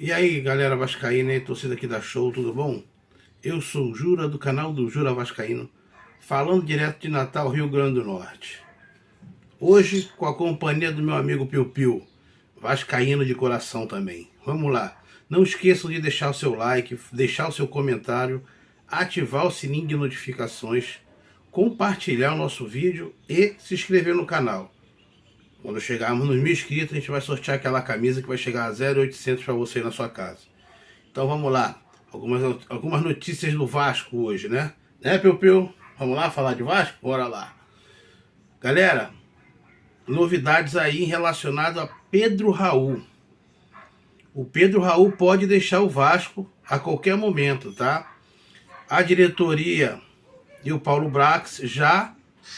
E aí, galera vascaína e torcida aqui da Show, tudo bom? Eu sou o Jura, do canal do Jura Vascaíno, falando direto de Natal, Rio Grande do Norte. Hoje, com a companhia do meu amigo Piu Piu, vascaíno de coração também. Vamos lá. Não esqueçam de deixar o seu like, deixar o seu comentário, ativar o sininho de notificações, compartilhar o nosso vídeo e se inscrever no canal. Quando chegarmos nos 1000 inscritos, a gente vai sortear aquela camisa que vai chegar a 0,800 para você na sua casa. Então vamos lá. Algumas notícias do Vasco hoje, né? Né, Piu Piu? Vamos lá falar de Vasco? Bora lá. Galera, novidades aí relacionadas a Pedro Raul. O Pedro Raul pode deixar o Vasco a qualquer momento, tá? A diretoria e o Paulo Brax já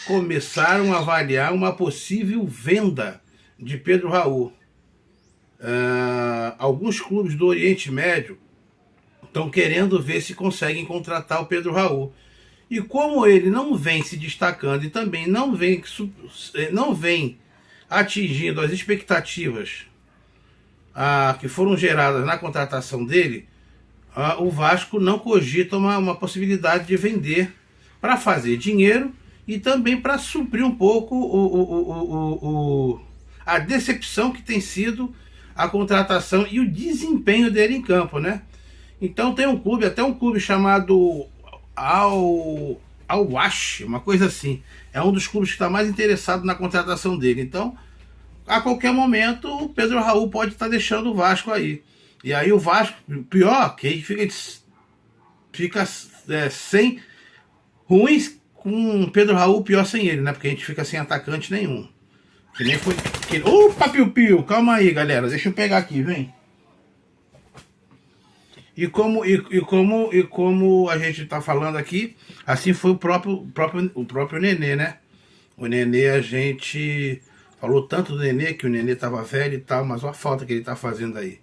começaram a avaliar uma possível venda de Pedro Raul. Alguns clubes do Oriente Médio estão querendo ver se conseguem contratar o Pedro Raul. E como ele não vem se destacando e também não vem atingindo as expectativas que foram geradas na contratação dele, o Vasco não cogita uma possibilidade de vender para fazer dinheiro e também para suprir um pouco a decepção que tem sido a contratação e o desempenho dele em campo, né? Então tem até um clube chamado Al-Wash, uma coisa assim. É um dos clubes que está mais interessado na contratação dele. Então, a qualquer momento, o Pedro Raul pode estar deixando o Vasco aí. E aí o Vasco, pior, que ele fica sem ruins com o Pedro Raul, pior sem ele, né? Porque a gente fica sem atacante nenhum. Que nem foi. Opa, Piu Piu, calma aí, galera. Deixa eu pegar aqui, vem. E como a gente tá falando aqui, assim foi o próprio Nenê, né? O Nenê, a gente falou tanto do Nenê, que o Nenê tava velho e tal, mas olha a falta que ele tá fazendo aí.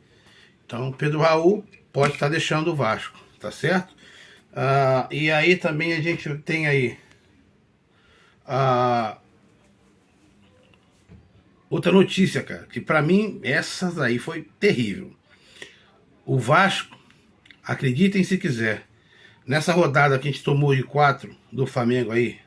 Então, Pedro Raul pode estar deixando o Vasco, tá certo? E aí também a gente tem aí outra notícia, cara, que pra mim essa aí foi terrível. O Vasco, acreditem se quiser, nessa rodada que a gente tomou de 4 do Flamengo aí,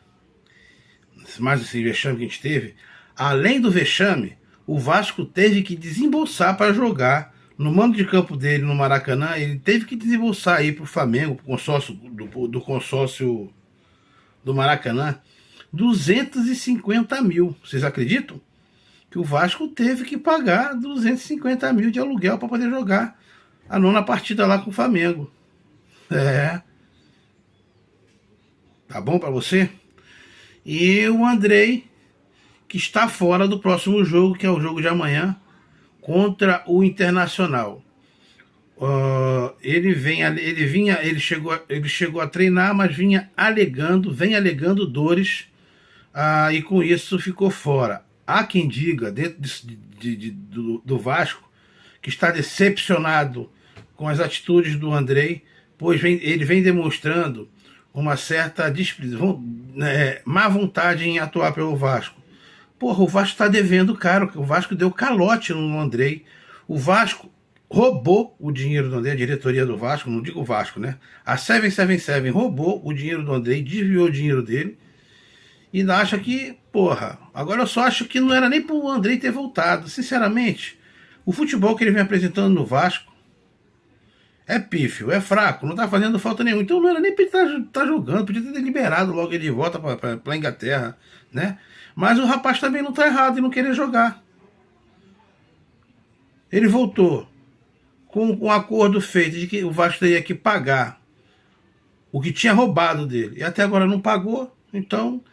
mais esse vexame que a gente teve, além do vexame, o Vasco teve que desembolsar para jogar no mando de campo dele no Maracanã. Ele teve que desembolsar aí pro Flamengo, pro consórcio do consórcio do Maracanã, 250 mil. Vocês acreditam? Que o Vasco teve que pagar 250 mil de aluguel para poder jogar a 9ª partida lá com o Flamengo. Tá bom para você? E o Andrei, que está fora do próximo jogo, que é o jogo de amanhã, contra o Internacional. Ele chegou a treinar, mas vem alegando dores, e com isso ficou fora. Há quem diga, dentro do Vasco, que está decepcionado com as atitudes do Andrei, pois ele vem demonstrando uma certa má vontade em atuar pelo Vasco. Porra, o Vasco está devendo caro, o Vasco deu calote no Andrei, o Vasco roubou o dinheiro do Andrei, a diretoria do Vasco, não digo o Vasco, né? A 777 roubou o dinheiro do Andrei, desviou o dinheiro dele, e acha que, porra, agora eu só acho que não era nem pro Andrei ter voltado, sinceramente. O futebol que ele vem apresentando no Vasco é pífio, é fraco, não tá fazendo falta nenhuma. Então não era nem pra ele tá jogando, podia ter liberado logo ele de volta pra Inglaterra, né? Mas o rapaz também não tá errado em não querer jogar. Ele voltou com um acordo feito de que o Vasco teria que pagar o que tinha roubado dele. E até agora não pagou, então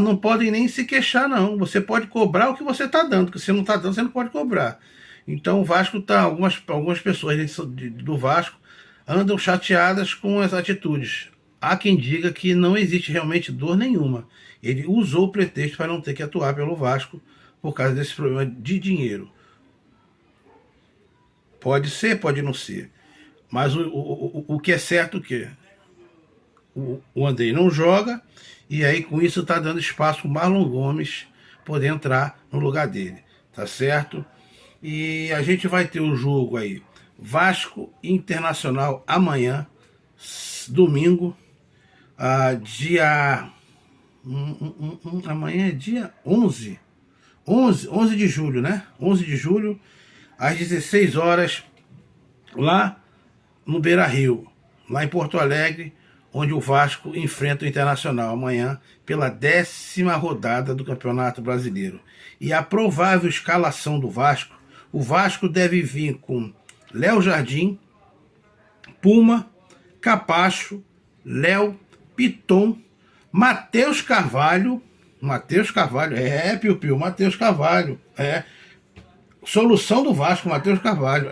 não podem nem se queixar, não. Você pode cobrar o que você tá dando, porque se você não tá dando, você não pode cobrar. Então o Vasco tá, algumas pessoas do Vasco andam chateadas com as atitudes. Há quem diga que não existe realmente dor nenhuma. Ele usou o pretexto para não ter que atuar pelo Vasco por causa desse problema de dinheiro. Pode ser, pode não ser. Mas o que é certo é que o Andrei não joga, e aí com isso está dando espaço para o Marlon Gomes poder entrar no lugar dele. Tá certo? E a gente vai ter o jogo aí Vasco Internacional amanhã, domingo, dia... amanhã é dia 11 de julho, né? 11 de julho, às 16 horas, lá no Beira-Rio, lá em Porto Alegre, onde o Vasco enfrenta o Internacional amanhã pela 10ª rodada do Campeonato Brasileiro. E a provável escalação do Vasco, o Vasco deve vir com Léo Jardim, Puma, Capacho, Léo, Piton, Matheus Carvalho, Piu-Piu, Matheus Carvalho, solução do Vasco, Matheus Carvalho,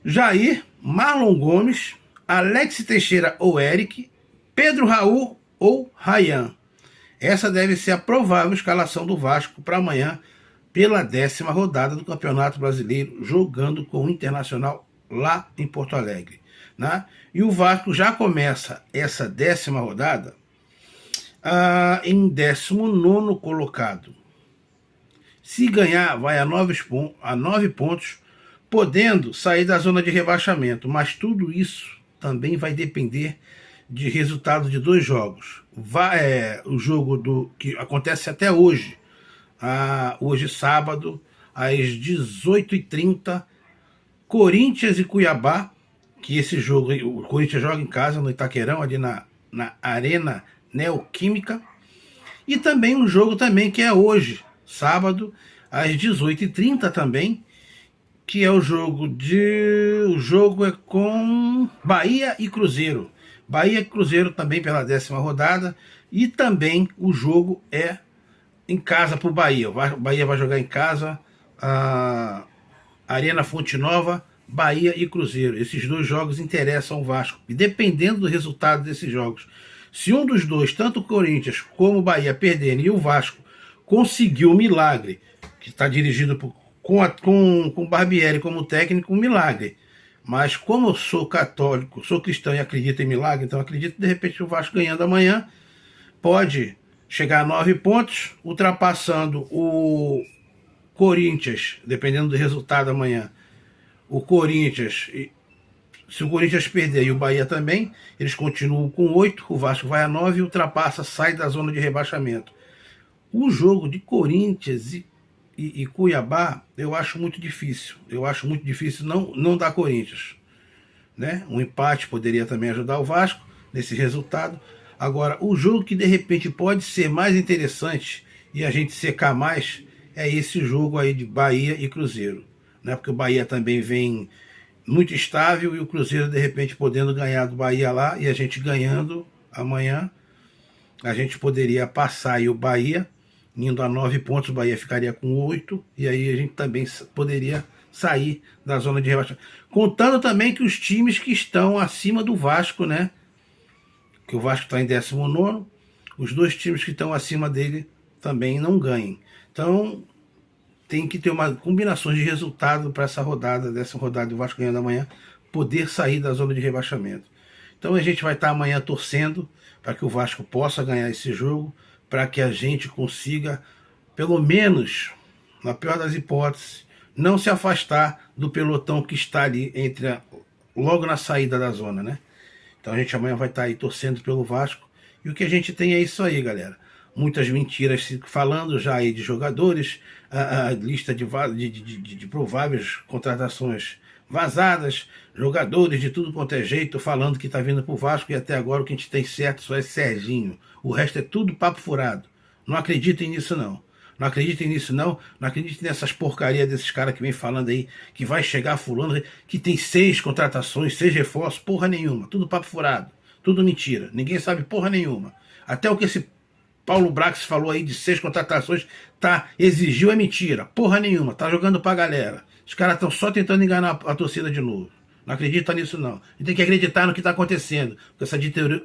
Jair, Marlon Gomes, Alex Teixeira ou Eric, Pedro Raul ou Ryan. Essa deve ser a provável escalação do Vasco para amanhã, pela 10ª rodada do Campeonato Brasileiro, jogando com o Internacional lá em Porto Alegre, né? E o Vasco já começa essa 10ª rodada em 19º colocado. Se ganhar, vai a 9 pontos, podendo sair da zona de rebaixamento. Mas tudo isso também vai depender de resultado de 2 jogos. O jogo que acontece até hoje, hoje sábado, às 18h30, Corinthians e Cuiabá, que esse jogo, o Corinthians joga em casa, no Itaquerão, ali na Arena Neoquímica. E também um jogo também que é hoje, sábado, às 18h30 também, que é o jogo é com Bahia e Cruzeiro. Bahia e Cruzeiro também pela 10ª rodada, e também o jogo é em casa para o Bahia. O Bahia vai jogar em casa, a Arena Fonte Nova, Bahia e Cruzeiro. Esses 2 jogos interessam o Vasco, e dependendo do resultado desses jogos, se um dos dois, tanto o Corinthians como o Bahia, perderem e o Vasco conseguir o milagre, que está dirigido com o Barbieri como técnico, um milagre. Mas como eu sou católico, sou cristão e acredito em milagre, então acredito de repente o Vasco ganhando amanhã pode chegar a 9 pontos, ultrapassando o Corinthians, dependendo do resultado amanhã. O Corinthians, se o Corinthians perder e o Bahia também, eles continuam com 8, o Vasco vai a 9 e ultrapassa, sai da zona de rebaixamento. O jogo de Corinthians e Cuiabá, eu acho muito difícil. Eu acho muito difícil não dar Corinthians, né? Um empate poderia também ajudar o Vasco nesse resultado. Agora, o jogo que de repente pode ser mais interessante e a gente secar mais é esse jogo aí de Bahia e Cruzeiro, né? Porque o Bahia também vem muito estável e o Cruzeiro de repente podendo ganhar do Bahia lá, e a gente ganhando amanhã, a gente poderia passar aí o Bahia, indo a 9 pontos, o Bahia ficaria com 8, e aí a gente também poderia sair da zona de rebaixamento. Contando também que os times que estão acima do Vasco, né? Que o Vasco está em 19º, os 2 times que estão acima dele também não ganhem. Então tem que ter uma combinação de resultado para essa rodada, dessa rodada do Vasco ganhando amanhã, poder sair da zona de rebaixamento. Então a gente vai estar amanhã torcendo para que o Vasco possa ganhar esse jogo, para que a gente consiga, pelo menos, na pior das hipóteses, não se afastar do pelotão que está ali logo na saída da zona, né? Então a gente amanhã vai estar aí torcendo pelo Vasco, e o que a gente tem é isso aí, galera. Muitas mentiras falando já aí de jogadores, a lista de prováveis contratações vazadas, jogadores de tudo quanto é jeito falando que está vindo para o Vasco, e até agora o que a gente tem certo só é Serginho. O resto é tudo papo furado. Não acreditem nisso não. Não acreditem nisso não. Não acreditem nessas porcarias desses caras que vem falando aí que vai chegar fulano, que tem 6 contratações, 6 reforços, porra nenhuma. Tudo papo furado. Tudo mentira. Ninguém sabe porra nenhuma. Até o que esse Paulo Brax falou aí de 6 contratações, exigiu é mentira. Porra nenhuma. Tá jogando pra galera. Os caras estão só tentando enganar a torcida de novo. Não acredita nisso não. A gente tem que acreditar no que está acontecendo. Porque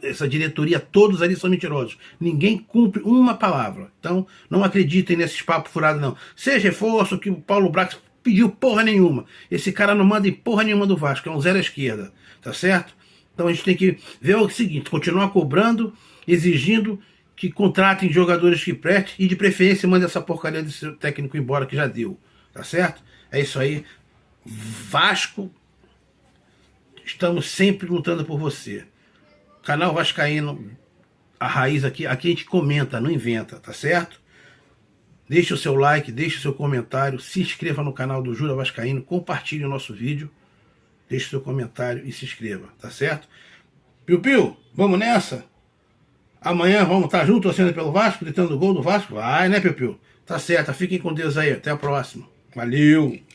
essa diretoria, todos ali são mentirosos. Ninguém cumpre uma palavra. Então, não acreditem nesses papos furados não. Seja reforço que o Paulo Brax pediu porra nenhuma. Esse cara não manda em porra nenhuma do Vasco. É um 0 à esquerda. Tá certo? Então a gente tem que ver o seguinte. Continuar cobrando, exigindo que contratem jogadores que prestem e de preferência mande essa porcaria desse técnico embora que já deu. Tá certo? É isso aí. Vasco, estamos sempre lutando por você. Canal Vascaíno, a raiz aqui a gente comenta, não inventa, tá certo? Deixe o seu like, deixe o seu comentário, se inscreva no canal do Jura Vascaíno, compartilhe o nosso vídeo, deixe o seu comentário e se inscreva, tá certo? Piu Piu, vamos nessa? Amanhã vamos estar juntos torcendo pelo Vasco, gritando o gol do Vasco? Vai, né, Piu Piu? Tá certo, fiquem com Deus aí, até a próxima. Valeu!